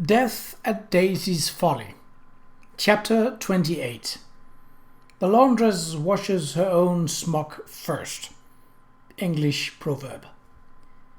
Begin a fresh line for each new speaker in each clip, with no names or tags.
Death at Daisy's Folly. Chapter 28. The laundress washes her own smock first. English proverb.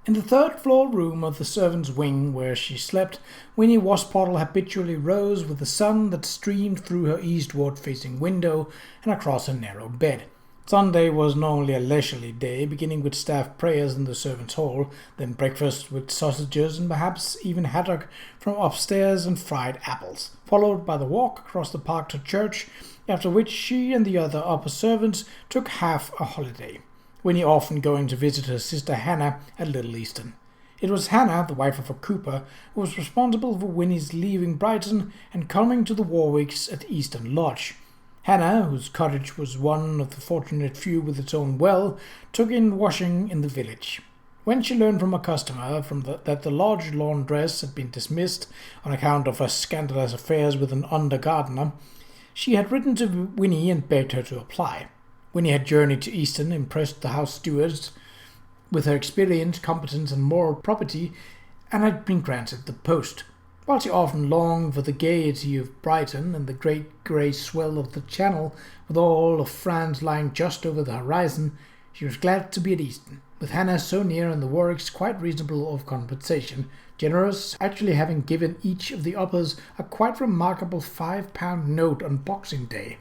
In the third-floor room of the servants' wing where she slept, Winnie Wasbottle habitually rose with the sun that streamed through her eastward-facing window and across her narrow bed. Sunday was normally a leisurely day, beginning with staff prayers in the servants' hall, then breakfast with sausages and perhaps even haddock from upstairs and fried apples, followed by the walk across the park to church, after which she and the other upper servants took half a holiday, Winnie often going to visit her sister Hannah at Little Easton. It was Hannah, the wife of a cooper, who was responsible for Winnie's leaving Brighton and coming to the Warwicks at Easton Lodge. Hannah, whose cottage was one of the fortunate few with its own well, took in washing in the village. When she learned from a customer that the lodge laundress had been dismissed on account of her scandalous affairs with an under-gardener, she had written to Winnie and begged her to apply. Winnie had journeyed to Easton, impressed the house stewards with her experience, competence and moral probity, and had been granted the post. While she often longed for the gaiety of Brighton and the great grey swell of the Channel, with all of France lying just over the horizon, she was glad to be at Easton, with Hannah so near and the Warwicks quite reasonable of compensation, generous, actually having given each of the uppers a quite remarkable £5 note on Boxing Day.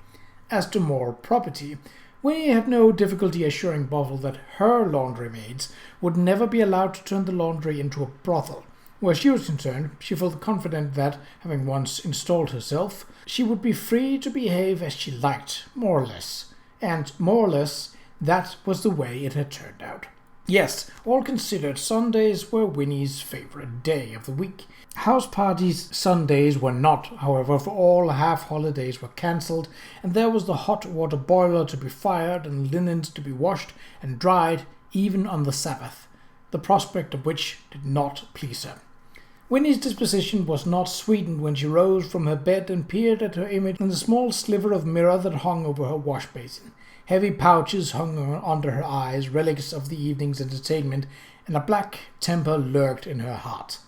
As to moral property, Winnie had no difficulty assuring Bovril that her laundry maids would never be allowed to turn the laundry into a brothel. Where she was concerned, she felt confident that, having once installed herself, she would be free to behave as she liked, more or less. And, more or less, that was the way it had turned out. Yes, all considered, Sundays were Winnie's favourite day of the week. House parties Sundays were not, however, for all half-holidays were cancelled, and there was the hot water boiler to be fired and linens to be washed and dried, even on the Sabbath, the prospect of which did not please her. Winnie's disposition was not sweetened when she rose from her bed and peered at her image in the small sliver of mirror that hung over her wash-basin. Heavy pouches hung under her eyes, relics of the evening's entertainment, and a black temper lurked in her heart.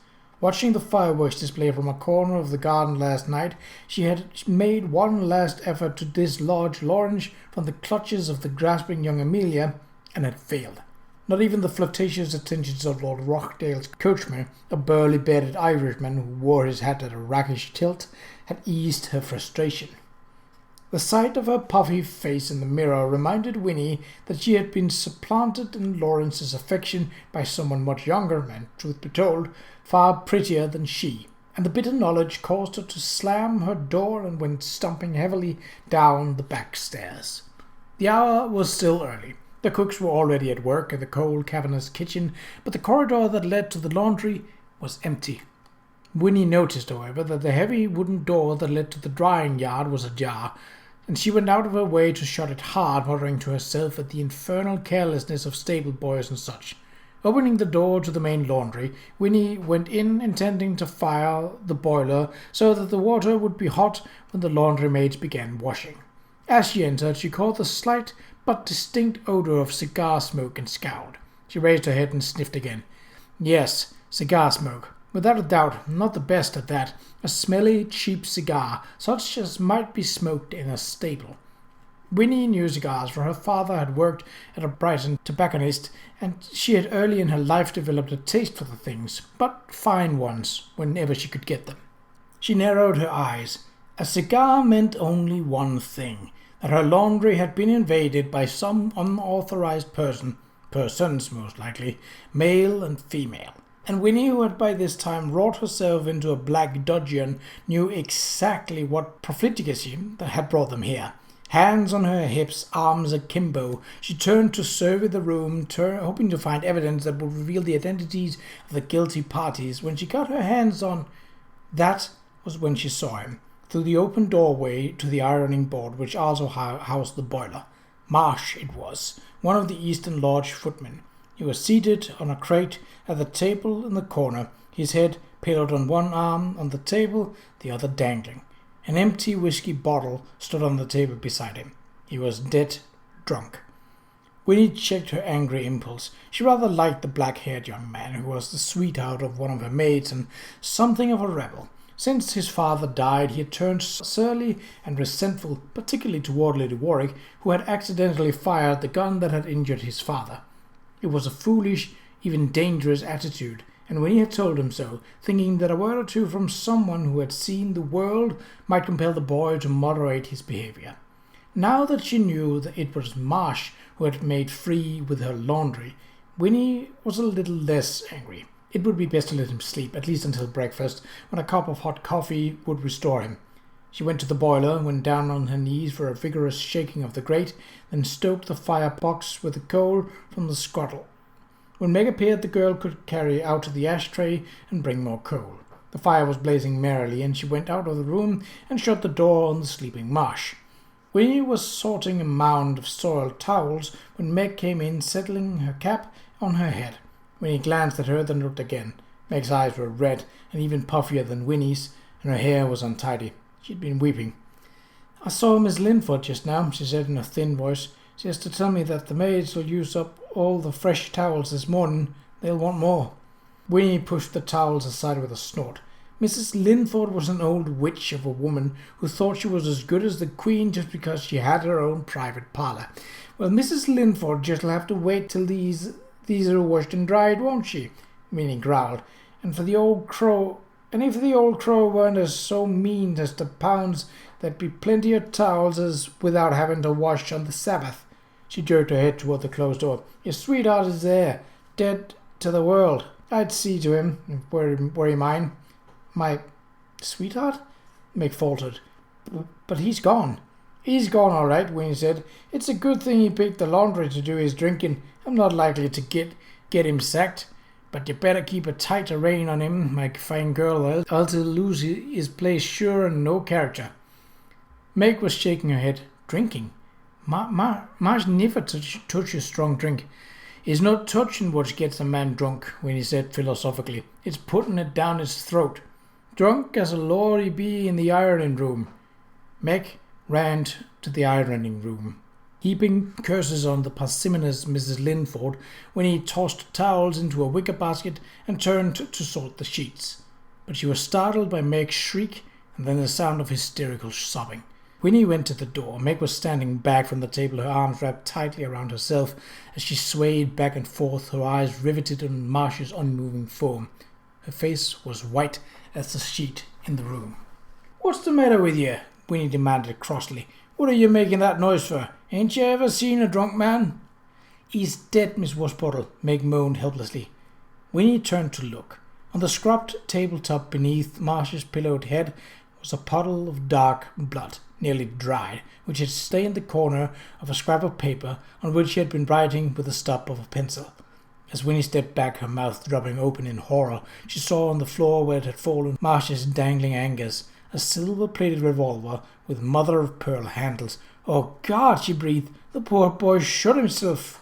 Watching the fireworks display from a corner of the garden last night, she had made one last effort to dislodge Lawrence from the clutches of the grasping young Amelia, and had failed. Not even the flirtatious attentions of Lord Rochdale's coachman, a burly-bearded Irishman who wore his hat at a rakish tilt, had eased her frustration. The sight of her puffy face in the mirror reminded Winnie that she had been supplanted in Lawrence's affection by someone much younger and, truth be told, far prettier than she, and the bitter knowledge caused her to slam her door and went stumping heavily down the back stairs. The hour was still early. The cooks were already at work in the cold, cavernous kitchen, but the corridor that led to the laundry was empty. Winnie noticed, however, that the heavy wooden door that led to the drying yard was ajar, and she went out of her way to shut it hard, muttering to herself at the infernal carelessness of stable boys and such. Opening the door to the main laundry, Winnie went in intending to fire the boiler so that the water would be hot when the laundry maids began washing. As she entered, she caught the slight but distinct odour of cigar smoke and scowled. She raised her head and sniffed again. Yes, cigar smoke. Without a doubt, not the best at that. A smelly, cheap cigar, such as might be smoked in a stable. Winnie knew cigars, for her father had worked at a Brighton tobacconist, and she had early in her life developed a taste for the things, but fine ones, whenever she could get them. She narrowed her eyes. A cigar meant only one thing, that her laundry had been invaded by some unauthorized persons most likely, male and female. And Winnie, who had by this time wrought herself into a black dudgeon, knew exactly what profligacy that had brought them here. Hands on her hips, arms akimbo, she turned to survey the room, hoping to find evidence that would reveal the identities of the guilty parties. When she got her hands on, that was when she saw him, through the open doorway to the ironing board which also housed the boiler. Marsh it was, one of the Easton Lodge footmen. He was seated on a crate at the table in the corner, his head pillowed on one arm on the table, the other dangling. An empty whiskey bottle stood on the table beside him. He was dead drunk. Winnie checked her angry impulse. She rather liked the black-haired young man, who was the sweetheart of one of her maids and something of a rebel. Since his father died, he had turned surly and resentful, particularly toward Lady Warwick, who had accidentally fired the gun that had injured his father. It was a foolish, even dangerous attitude, and Winnie had told him so, thinking that a word or two from someone who had seen the world might compel the boy to moderate his behavior. Now that she knew that it was Marsh who had made free with her laundry, Winnie was a little less angry. It would be best to let him sleep, at least until breakfast, when a cup of hot coffee would restore him. She went to the boiler, went down on her knees for a vigorous shaking of the grate, then stoked the firebox with the coal from the scuttle. When Meg appeared, the girl could carry out the ashtray and bring more coal. The fire was blazing merrily, and she went out of the room and shut the door on the sleeping Marsh. Winnie was sorting a mound of soiled towels when Meg came in, settling her cap on her head. Winnie glanced at her, then looked again. Meg's eyes were red and even puffier than Winnie's, and her hair was untidy. She'd been weeping. "I saw Miss Linford just now," she said in a thin voice. "She has to tell me that the maids will use up all the fresh towels this morning. They'll want more." Winnie pushed the towels aside with a snort. Mrs. Linford was an old witch of a woman who thought she was as good as the Queen just because she had her own private parlour. "Well, Mrs. Linford just'll have to wait till these are washed and dried, won't she?" Minnie growled. And if the old crow weren't so mean as to pounds, there'd be plenty of towels as without having to wash on the Sabbath. She jerked her head toward the closed door. "Your sweetheart is there, dead to the world. I'd see to him, were he mine." "My sweetheart?" Meg faltered. "But he's gone." "He's gone all right," Winnie said. "It's a good thing he picked the laundry to do his drinking. I'm not likely to get him sacked. But you better keep a tighter rein on him, my fine girl, else he'll lose his place sure and no character." Meg was shaking her head. "Drinking? Marsh never touches strong drink." "It's not touching what gets a man drunk," Winnie said philosophically. "It's putting it down his throat. Drunk as a lord he be in the ironing room." Meg ran to the ironing room, heaping curses on the parsimonious Mrs. Linford when he tossed towels into a wicker basket and turned to sort the sheets. But she was startled by Meg's shriek and then the sound of hysterical sobbing. Winnie went to the door. Meg was standing back from the table, her arms wrapped tightly around herself as she swayed back and forth, her eyes riveted on Marsh's unmoving form. Her face was white as the sheet in the room. "What's the matter with you?" Winnie demanded crossly. "What are you making that noise for? Ain't you ever seen a drunk man?" "He's dead, Miss Washbottle," Meg moaned helplessly. Winnie turned to look. On the scrubbed tabletop beneath Marsh's pillowed head was a puddle of dark blood, nearly dried, which had stained the corner of a scrap of paper on which she had been writing with the stub of a pencil. As Winnie stepped back, her mouth dropping open in horror, she saw on the floor where it had fallen Marsh's dangling angers, a silver-plated revolver with mother-of-pearl handles. "Oh, God!" she breathed. "The poor boy shot himself."